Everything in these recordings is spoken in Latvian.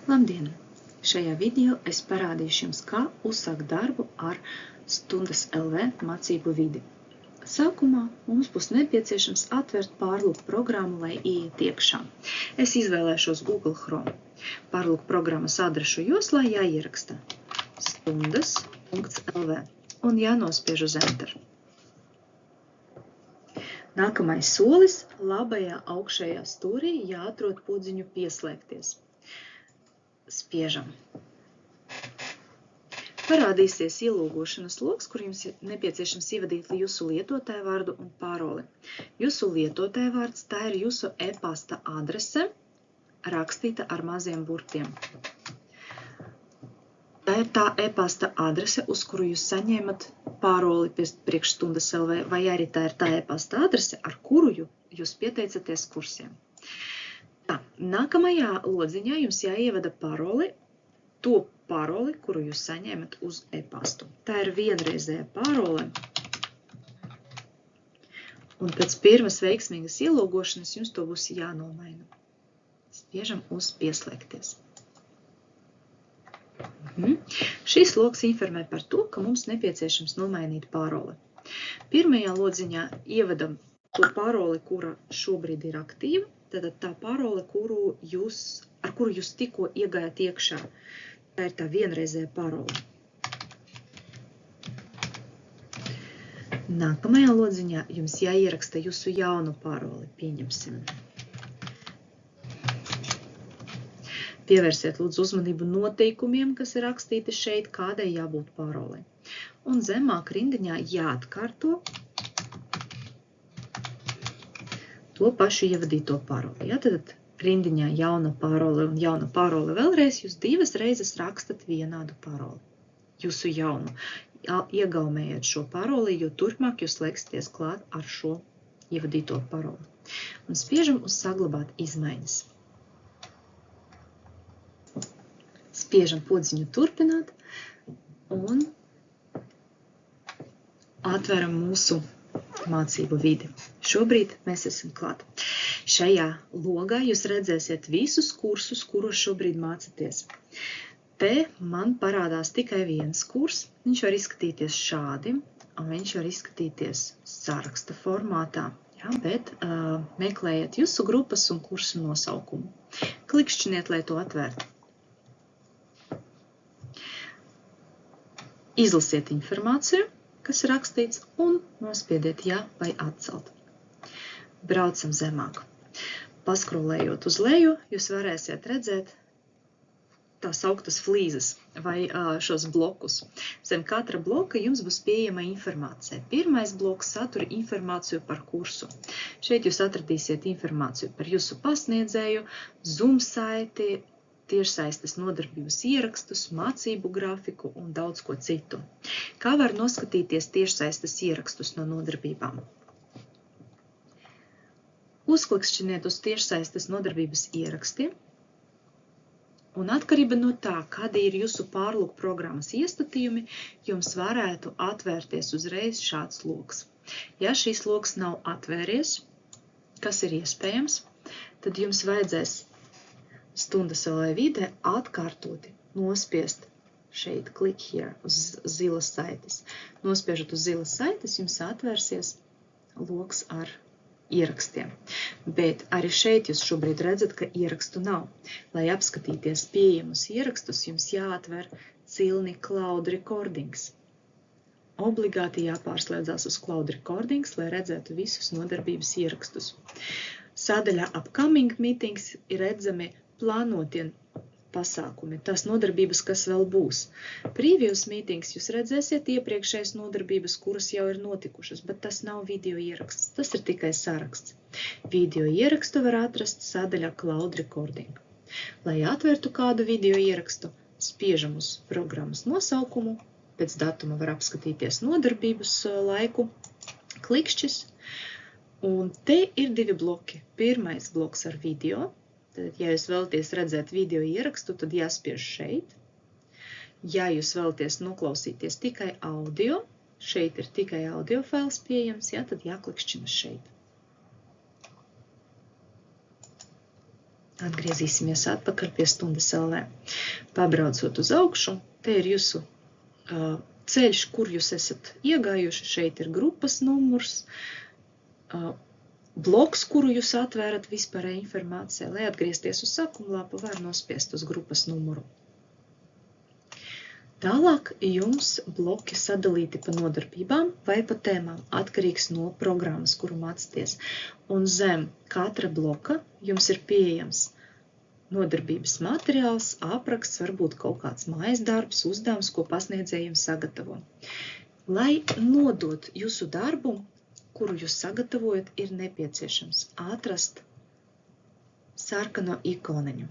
Labdien! Šajā video es parādīšu jums, kā uzsākt darbu ar Stundas LV mācību vidi. Sākumā mums būs nepieciešams atvērt pārlūku programmu, lai ieiet iekšā. Es izvēlēšos Google Chrome. Pārlūku programmas adrešu joslā jāieraksta stundas.lv un jānospiež uz Enter. Nākamais solis – labajā augšējā stūrī jāatrod podziņu pieslēgties. Spiežam. Parādīsies ielūgošanas loks, kur jums nepieciešams ievadīt jūsu lietotāju vārdu un paroli. Jūsu lietotāju vārds tā ir jūsu e-pasta adrese, rakstīta ar maziem burtiem. Tā ir tā e-pasta adrese, uz kuru jūs saņēmat paroli priekš Stundas LV, vai arī tā ir tā e-pasta adrese, ar kuru jūs pieteicaties kursiem. Tā, nākamajā lodziņā jums jāievada paroli, to paroli, kuru jūs saņēmat uz e-pastu. Tā ir vienreizēja parole. Un pēc pirmas veiksmīgas ielūgošanas jums to būs jānomaina. Spiežam uz pieslēgties. Šīs loks informē par to, ka mums nepieciešams nomainīt paroli. Pirmajā lodziņā ievadam to paroli, kura šobrīd ir aktīva. Tātad tā parole, ar kuru jūs tikko iegājat iekšā. Tā ir tā vienreizēja parole. Nākamajā lodziņā jums jāieraksta jūsu jaunu paroli. Pieņemsim. Pievērsiet lūdzu uzmanību noteikumiem, kas ir rakstīti šeit, kādai jābūt parolei. Un zemāk rindiņā jāatkārto to pašu ievadīto paroli. Ja, tad rindiņā jauna parole un jauna parole vēlreiz, jūs divas reizes rakstat vienādu paroli. Jūsu jaunu. Iegaumējiet šo paroli, jo turpmāk jūs lieksieties klāt ar šo ievadīto paroli. Un spiežam uz saglabāt izmaiņas. Spiežam podziņu turpināt un atveram mūsu mācību vidi. Šobrīd mēs esam klāt. Šajā logā jūs redzēsiet visus kursus, kuros šobrīd mācaties. Te man parādās tikai viens kurs. Viņš var izskatīties šādi, un viņš var izskatīties saraksta formātā. Ja, bet meklējiet jūsu grupas un kursu nosaukumu. Klikšķiniet, lai to atvērtu. Izlasiet informāciju, kas ir rakstīts, un nospiediet jā vai atcelt. Braucam zemāk. Paskrolējot uz leju, jūs varēsiet redzēt tās augtas flīzes vai šos blokus. Zem katra bloka jums būs pieejama informācija. Pirmais bloks satura informāciju par kursu. Šeit jūs atradīsiet informāciju par jūsu pasniedzēju, Zoom saiti, tiešsaistes nodarbības ierakstus, mācību grafiku un daudz ko citu. Kā var noskatīties tiešsaistes ierakstus no nodarbībām? Uzklikšķiniet uz tiešsaistes nodarbības ierakstiem, un atkarība no tā, kādi ir jūsu pārlūku programmas iestatījumi, jums varētu atvērties uzreiz šāds loks. Ja šīs loks nav atvērties, kas ir iespējams, tad jums vajadzēs Stundas LV vidē atkārtoti nospiest šeit click here uz zilas saites. Nospiežot uz zilas saites, jums atvērsies loks ar ierakstiem. Bet arī šeit jūs šobrīd redzat, ka ierakstu nav. Lai apskatīties pieejamus ierakstus, jums jāatver cilni Cloud Recordings. Obligāti jāpārslēdzās uz Cloud Recordings, lai redzētu visus nodarbības ierakstus. Sadaļā Upcoming Meetings ir redzami plānotie pasākumi, tās nodarbības, kas vēl būs. Previous meetings jūs redzēsiet iepriekšējas nodarbības, kuras jau ir notikušas, bet tas nav video ieraksts, tas ir tikai saraksts. Video ierakstu var atrast sadaļā Cloud Recording. Lai atvērtu kādu video ierakstu, spiežam uz programmas nosaukumu, pēc datuma var apskatīties nodarbības laiku, klikšķis, un te ir divi bloki. Pirmais bloks ar video. Ja jūs vēlaties redzēt video ierakstu, tad jāspiež šeit. Ja jūs vēlaties noklausīties tikai audio, šeit ir tikai audio fails pieejams, ja, tad jāklikšķina šeit. Atgriezīsimies atpakaļ pie stundas LE. Pabraucot uz augšu, te ir jūsu ceļš, kur jūs esat iegājuši. Šeit ir grupas numurs, bloks, kuru jūs atvērat vispārēji informācijai. Lai atgriezties uz sākuma lapu, var nospiest uz grupas numuru. Tālāk jums bloki sadalīti pa nodarbībām vai pa tēmām, atkarīgs no programmas, kuru mācāties. Un zem katra bloka jums ir pieejams nodarbības materiāls, apraksts, varbūt kaut kāds mājas darbs, uzdevums, ko pasniedzējiem sagatavo. Lai nodot jūsu darbu, kuru jūs sagatavojat, ir nepieciešams atrast sarkano ikoniņu.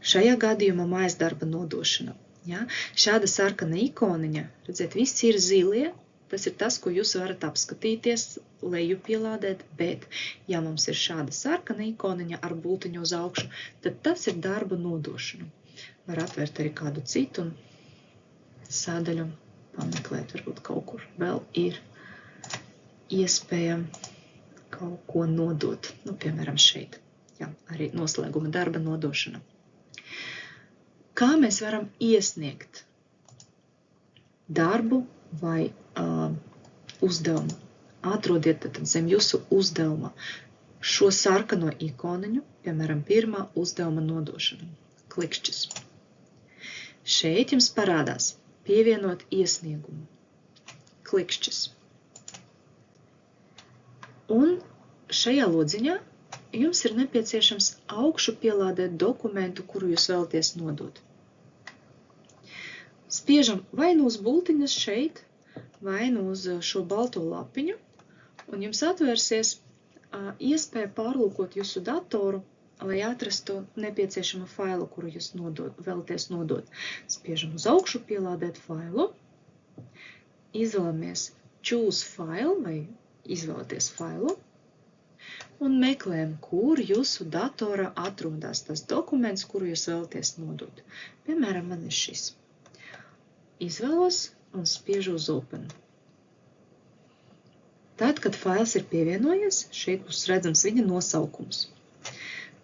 Šajā gadījumā mājas darba nodošana. Ja? Šāda sarkana ikoniņa, redziet, viss ir zilie, tas ir tas, ko jūs varat apskatīties, leju pielādēt, bet, ja mums ir šāda sarkana ikoniņa ar bultiņu uz augšu, tad tas ir darba nodošana. Var atvērt arī kādu citu sadaļu, pameklēt, varbūt kaut kur vēl ir iespēja kaut ko nodot. Nu, piemēram, šeit. Ja, arī noslēguma darba nodošana. Kā mēs varam iesniegt darbu vai uzdevumu? Atrodiet tad zem jūsu uzdevuma šo sarkano ikoniņu, piemēram, pirmā uzdevuma nodošana, klikšķis. Šeit jums parādās pievienot iesniegumu, klikšķis. Un šajā lodziņā jums ir nepieciešams augšu pielādēt dokumentu, kuru jūs vēlaties nodot. Spiežam vai nu uz bultiņas šeit, vai nu uz šo balto lapiņu, un jums atvērsies iespēja pārlūkot jūsu datoru, lai atrastu nepieciešamo failu, kuru jūs vēlaties nodot. Spiežam uz augšu pielādēt failu, izvēlamies Choose File vai izvēlaties failu, un meklējam, kur jūsu datorā atrodas tas dokuments, kuru jūs vēlaties nodot. Piemēram, man ir šis. Izvēlos un spiežu uz Open. Tad, kad fails ir pievienojies, šeit būs redzams viņa nosaukums.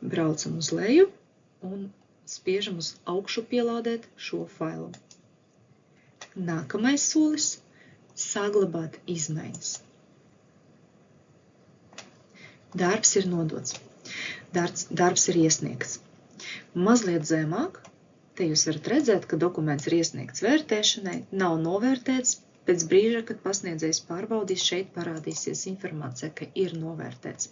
Braucam uz leju un spiežam uz augšu pielādēt šo failu. Nākamais solis – saglabāt izmaiņas. Darbs ir nodots. Darbs ir iesniegts. Mazliet zemāk, te jūs varat redzēt, ka dokuments ir iesniegts vērtēšanai, nav novērtēts. Pēc brīža, kad pasniedzējs pārbaudīs, šeit parādīsies informācija, ka ir novērtēts.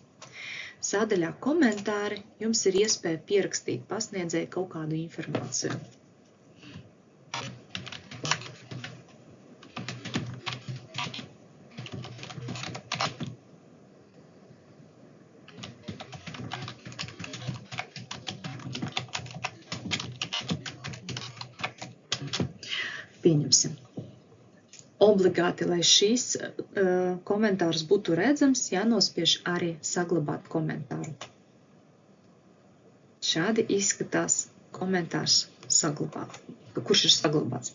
Sadaļā komentāri jums ir iespēja pierakstīt pasniedzēju kaut kādu informāciju. Pieņemsim. Obligāti, lai šīs komentārs būtu redzams, jānospiež arī saglabāt komentāru. Šādi izskatās komentārs kurš ir saglabāts.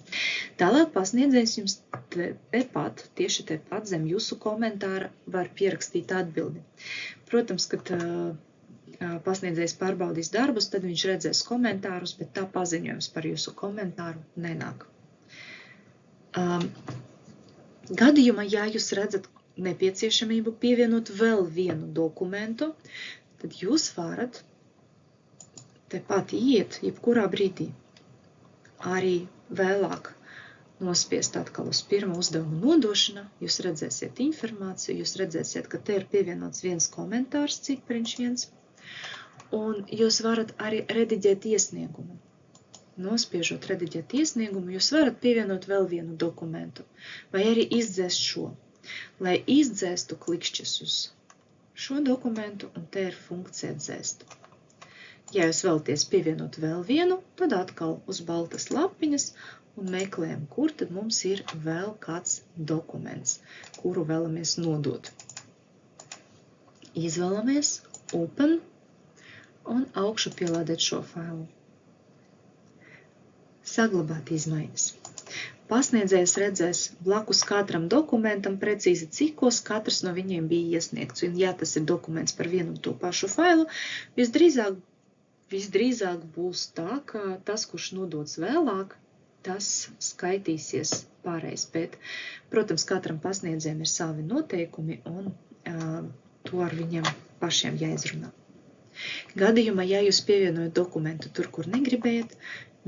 Tālāk pasniedzējs jums tieši tepat zem jūsu komentāra var pierakstīt atbildi. Protams, kad pasniedzējs pārbaudīs darbus, tad viņš redzēs komentārus, bet tā paziņojums par jūsu komentāru nenāk. Gadījumā, ja jūs redzat nepieciešamību pievienot vēl vienu dokumentu, tad jūs varat tepat iet jebkurā brīdī. Arī vēlāk nospiest atkal uz pirmo uzdevumu nodošana, jūs redzēsiet informāciju, jūs redzēsiet, ka te ir pievienots viens komentārs, cipariņš viens, un jūs varat arī rediģēt iesniegumu. Nospiežot rediģēt iesniegumu, jūs varat pievienot vēl vienu dokumentu, vai arī izdzēst šo. Lai izdzēstu, klikšķis uz šo dokumentu, un te ir funkcija dzēst. Ja jūs vēlaties pievienot vēl vienu, tad atkal uz baltas lapiņas un meklējam, kur tad mums ir vēl kāds dokuments, kuru vēlamies nodot. Izvēlamies Open un augšu pielādēt šo failu. Saglabāt izmaiņas. Pasniedzējs redzēs blakus katram dokumentam precīzi, cikos katrs no viņiem bija iesniegts. Un, ja tas ir dokuments par vienu un to pašu failu, visdrīzāk būs tā, ka tas, kurš nodots vēlāk, tas skaitīsies pārējais. Bet, protams, katram pasniedzējiem ir savi noteikumi, un to ar viņiem pašiem jāizrunā. Gadījumā, ja jūs pievienojat dokumentu tur, kur negribējat,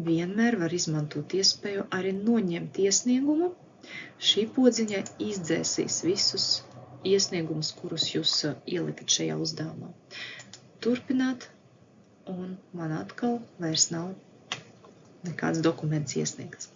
vienmēr var izmantot iespēju arī noņemt iesniegumu. Šī podziņa izdzēsīs visus iesniegumus, kurus jūs ielikat šajā uzdevumā. Turpināt, un man atkal vairs nav nekāds dokuments iesniegts.